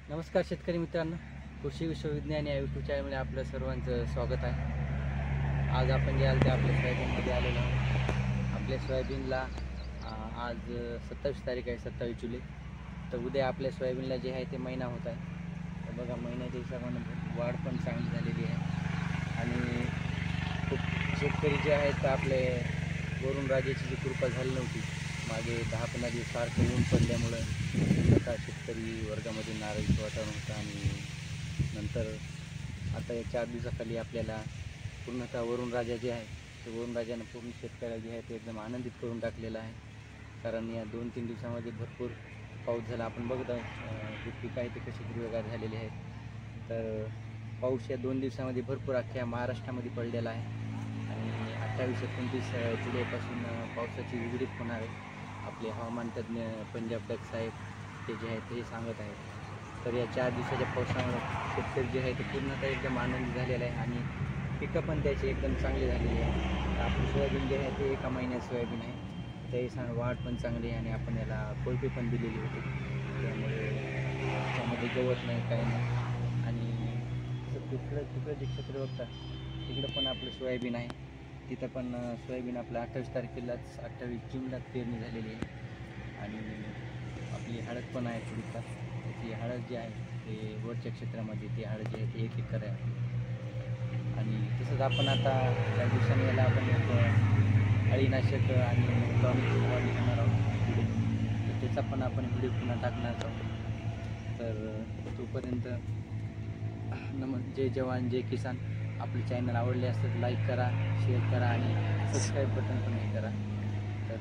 नमस्कार शेतकरी मित्रांनो, कृषी विश्वविज्ञान या यूट्यूब चॅनलमध्ये आपलं सर्वांचं स्वागत आहे. आज आपण जे आलं ते आपल्या सोयाबीनमध्ये आलेलो आहोत. आपल्या सोयाबीनला आज 27 तारीख आहे, 27 जुलै. तर उद्या आपल्या सोयाबीनला जे आहे ते महिना होत आहे. तर बघा, महिन्याच्या हिशोबाने वाढ पण चांगली झालेली आहे आणि खूप शेतकरी जे आहेत तर आपले वरून राजाची जी कृपा झाली नव्हती, मागे 10-15 दिवस सारखं ऊन पडल्यामुळं आता शेतकरी वर्गामध्ये नाराजीचं वातावरण होतं आणि नंतर आता या 4 दिवसाखाली आपल्याला पूर्णतः वरुण राजा जे आहे ते वरुण राजानं पूर्ण शेतकऱ्याला जे आहे ते एकदम आनंदित करून टाकलेलं आहे. कारण या 2-3 दिवसामध्ये भरपूर पाऊस झाला. आपण बघत आहोत जे पीक आहे ते कसे हिरवेगार झालेले आहेत. तर पाऊस या 2 दिवसामध्ये भरपूर अख्ख्या महाराष्ट्रामध्ये पडलेला आहे आणि 28-29 जुलैपासून पावसाची विघटित होणार आहे. आपले हवामान तज्ज्ञ पंजाब टॅक्स साहेब ते जे आहे ते सांगत आहेत. तर या 4 दिवसाच्या पावसामुळे शेतकरी जे आहे ते पूर्णतः एकदम आनंदी झालेला आहे आणि पिकं पण त्याची एकदम चांगली झालेली आहे. आपली सोयाबीन जे आहे ते एका महिन्यात सोयाबीन आहे. त्याही वाढ पण चांगली आहे आणि आपण याला कोळपी पण दिलेली होती. त्यामुळे त्यामध्ये गवत नाही, काही नाही. आणि तिकडं जे क्षेत्र बघता तिकडं पण आपलं सोयाबीन आहे. तिथं पण सोयाबीन आपलं 28 तारखेलाच 28 जूनलाच पेरणी झालेली आहे आणि आपली हळद पण आहे थोडीफार. त्याची हळद जी आहे ते वरच्या क्षेत्रामध्ये ती हळद जी आहे ती 1 एकर आहे. आणि तसंच आपण आता काही दिवसांनी याला आपण एक अळीनाशक आणि टॉनिक फवारणी करणार आहोत. तर त्याचा पण आपण व्हिडिओ पुन्हा टाकणार आहोत. तर तोपर्यंत जय जवान जय किसान. आपले चॅनल आवडले असतं लाईक करा, शेअर करा आणि सबस्क्राईब बटन पण हे करा. तर